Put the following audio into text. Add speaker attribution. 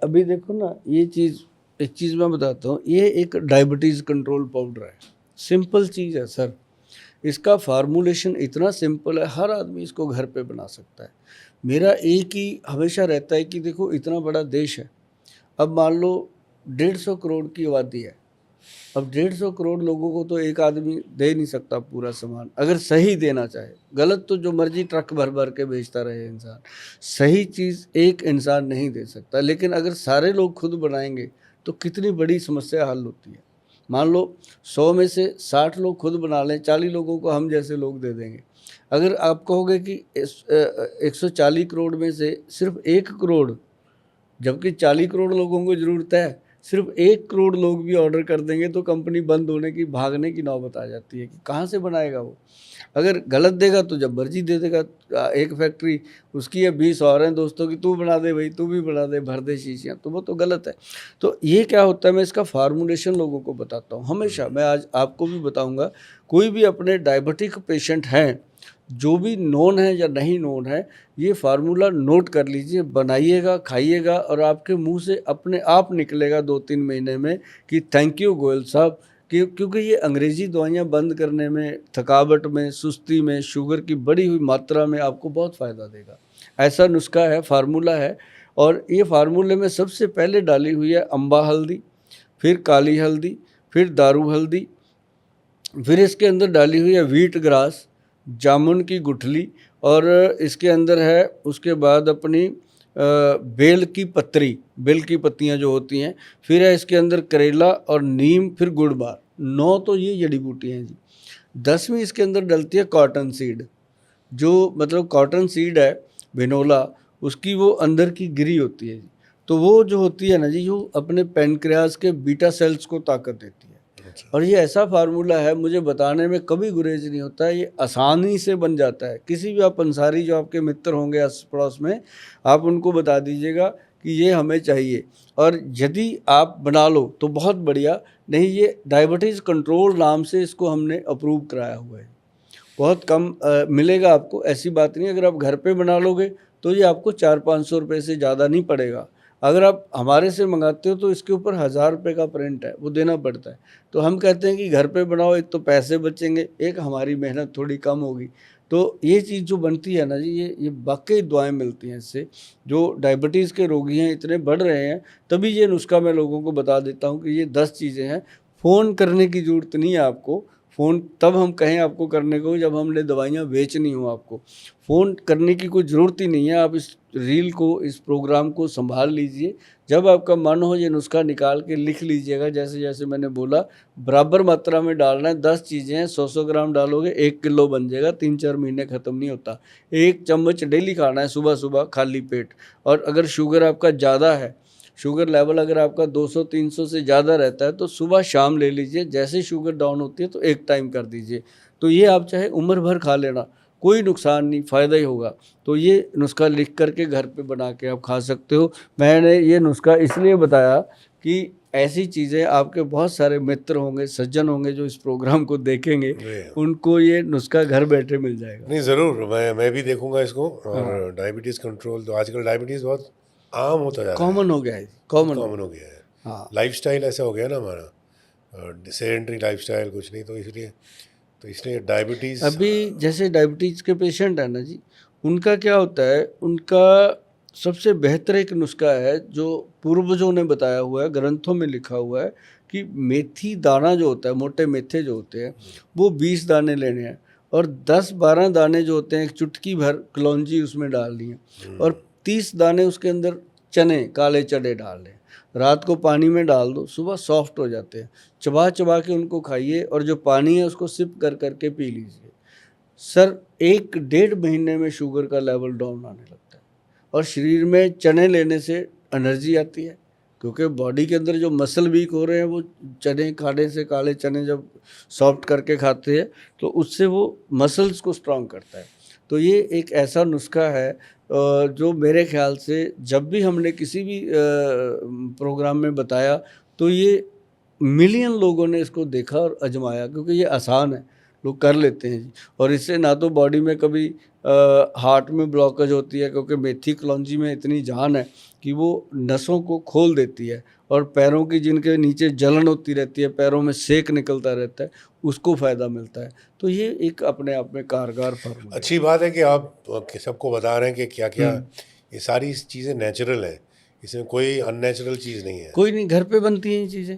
Speaker 1: अभी देखो ना, ये चीज़, एक चीज़ मैं बताता हूँ, ये एक डायबिटीज़ कंट्रोल पाउडर है। सिंपल चीज़ है सर। इसका फार्मूलेशन इतना सिंपल है, हर आदमी इसको घर पे बना सकता है। मेरा एक ही हमेशा रहता है कि देखो, इतना बड़ा देश है। अब मान लो 150 करोड़ की आबादी है। अब 150 करोड़ लोगों को तो एक आदमी दे नहीं सकता पूरा सामान, अगर सही देना चाहे। गलत तो जो मर्जी ट्रक भर भर के बेचता रहे इंसान, सही चीज़ एक इंसान नहीं दे सकता। लेकिन अगर सारे लोग खुद बनाएंगे तो कितनी बड़ी समस्या हल होती है। मान लो 100 में से 60 लोग खुद बना लें, 40 लोगों को हम जैसे लोग दे देंगे। अगर आप कहोगे कि 140 करोड़ में से सिर्फ 1 करोड़, जबकि 40 करोड़ लोगों को ज़रूरत है, सिर्फ 1 करोड़ लोग भी ऑर्डर कर देंगे तो कंपनी बंद होने की, भागने की नौबत आ जाती है कि कहाँ से बनाएगा वो। अगर गलत देगा तो जब मर्जी दे देगा। एक फैक्ट्री उसकी है, 20 और हैं दोस्तों की, तू बना दे भाई, तू भी बना दे, भर दे शीशियाँ, तो वो तो गलत है। तो ये क्या होता है, मैं इसका फार्मूलेशन लोगों को बताता हूँ हमेशा। मैं आज आपको भी बताऊँगा, कोई भी अपने डायबिटिक पेशेंट हैं, जो भी नोन है या नहीं नोन है, ये फार्मूला नोट कर लीजिए, बनाइएगा, खाइएगा, और आपके मुंह से अपने आप निकलेगा 2-3 महीने में कि थैंक यू गोयल साहब। क्योंकि ये अंग्रेज़ी दवाइयाँ बंद करने में, थकावट में, सुस्ती में, शुगर की बढ़ी हुई मात्रा में आपको बहुत फ़ायदा देगा। ऐसा नुस्खा है, फार्मूला है। और ये फार्मूले में सबसे पहले डाली हुई है अम्बा हल्दी, फिर काली हल्दी, फिर दारू हल्दी, फिर इसके अंदर डाली हुई है व्हीट ग्रास, जामुन की गुठली, और इसके अंदर है उसके बाद अपनी बेल की पत्री, बेल की पत्तियां जो होती हैं, फिर है इसके अंदर करेला और नीम, फिर गुड़बार। 9 तो ये जड़ी बूटी हैं जी। 10वीं इसके अंदर डलती है कॉटन सीड, जो मतलब कॉटन सीड है, बिनोला, उसकी वो अंदर की गिरी होती है जी। तो वो जो होती है ना जी, जो अपने पेनक्रियाज के बीटा सेल्स को ताकत देती है। और ये ऐसा फार्मूला है, मुझे बताने में कभी गुरेज नहीं होता है, ये आसानी से बन जाता है। किसी भी आप अंसारी जो आपके मित्र होंगे आस पड़ोस में, आप उनको बता दीजिएगा कि ये हमें चाहिए, और यदि आप बना लो तो बहुत बढ़िया, नहीं ये डायबिटीज़ कंट्रोल नाम से इसको हमने अप्रूव कराया हुआ है। बहुत कम मिलेगा आपको, ऐसी बात नहीं। अगर आप घर पे बना लोगे तो ये आपको 400-500 रुपये से ज़्यादा नहीं पड़ेगा। अगर आप हमारे से मंगाते हो तो इसके ऊपर 1000 रुपये का प्रिंट है, वो देना पड़ता है। तो हम कहते हैं कि घर पे बनाओ, एक तो पैसे बचेंगे, एक हमारी मेहनत थोड़ी कम होगी। तो ये चीज़ जो बनती है ना जी, ये वाक़ई दुआएँ मिलती हैं इससे। जो डायबिटीज़ के रोगी हैं इतने बढ़ रहे हैं, तभी ये नुस्खा मैं लोगों को बता देता हूँ कि ये 10 चीज़ें हैं। फ़ोन करने की ज़रूरत नहीं है आपको। फ़ोन तब हम कहें आपको करने को जब हमने दवाइयाँ बेचनी हो आपको। फ़ोन करने की कोई ज़रूरत ही नहीं है। आप इस रील को, इस प्रोग्राम को सँभाल लीजिए। जब आपका मन हो, ये नुस्खा निकाल के लिख लीजिएगा, जैसे-जैसे मैंने बोला, बराबर मात्रा में डालना है। 10 चीज़ें हैं, 100-100 ग्राम डालोगे 1 किलो बन जाएगा, 3-4 महीने ख़त्म नहीं होता। 1 चम्मच डेली खाना है सुबह-सुबह खाली पेट। और अगर शुगर आपका ज़्यादा है, शुगर लेवल अगर आपका 200-300 से ज़्यादा रहता है, तो सुबह शाम ले लीजिए। जैसे शुगर डाउन होती है तो एक टाइम कर दीजिए। तो ये आप चाहे उम्र भर खा लेना, कोई नुकसान नहीं, फ़ायदा ही होगा। तो ये नुस्खा लिख कर के घर पे बना के आप खा सकते हो। मैंने ये नुस्खा इसलिए बताया कि ऐसी चीज़ें, आपके बहुत सारे मित्र होंगे, सज्जन होंगे जो इस प्रोग्राम को देखेंगे, उनको ये नुस्खा घर बैठे मिल जाएगा।
Speaker 2: नहीं, ज़रूर मैं भी देखूंगा इसको।
Speaker 1: हाँ,
Speaker 2: और डायबिटीज़ कंट्रोल, तो आजकल डायबिटीज़ बहुत आम होता जा रहा है,
Speaker 1: कॉमन हो गया है,
Speaker 2: बहुत
Speaker 1: कॉमन हो
Speaker 2: कॉमन हो
Speaker 1: गया।
Speaker 2: गया है।
Speaker 1: हाँ।
Speaker 2: लाइफस्टाइल ऐसा हो गया ना हमारा, सेडेंटरी लाइफस्टाइल, कुछ नहीं, तो इसलिए डायबिटीज़।
Speaker 1: अभी जैसे डायबिटीज़ के पेशेंट हैं ना जी, उनका क्या होता है, उनका सबसे बेहतर एक नुस्खा है जो पूर्वजों ने बताया हुआ है, ग्रंथों में लिखा हुआ है कि मेथी दाना जो होता है, मोटे मेथे जो होते हैं, वो 20 दाने लेने हैं, और 10-12 दाने जो होते हैं, एक चुटकी भर कलौंजी उसमें डालनी है, और 30 दाने उसके अंदर चने, काले चने डालने हैं। रात को पानी में डाल दो, सुबह सॉफ्ट हो जाते हैं। चबा चबा के उनको खाइए, और जो पानी है उसको सिप कर करके पी लीजिए। सर 1-1.5 महीने में शुगर का लेवल डाउन आने लगता है। और शरीर में चने लेने से एनर्जी आती है, क्योंकि बॉडी के अंदर जो मसल वीक हो रहे हैं, वो चने खाने से, काले चने जब सॉफ्ट करके खाते हैं तो उससे वो मसल्स को स्ट्रॉन्ग करता है। तो ये एक ऐसा नुस्खा है जो मेरे ख्याल से जब भी हमने किसी भी प्रोग्राम में बताया, तो ये मिलियन लोगों ने इसको देखा और आजमाया, क्योंकि ये आसान है, लोग कर लेते हैं जी। और इससे ना तो बॉडी में कभी हार्ट में ब्लॉकेज होती है, क्योंकि मेथी कलौंजी में इतनी जान है कि वो नसों को खोल देती है, और पैरों की जिनके नीचे जलन होती रहती है, पैरों में सेक निकलता रहता है, उसको फ़ायदा मिलता है। तो ये एक अपने आप में कारगर फार्मूला है।
Speaker 2: अच्छी बात है कि आप सबको बता रहे हैं कि क्या क्या ये सारी चीज़ें नेचुरल हैं, इसमें कोई अननेचुरल चीज़ नहीं है।
Speaker 1: कोई नहीं, घर पे बनती हैं ये चीज़ें।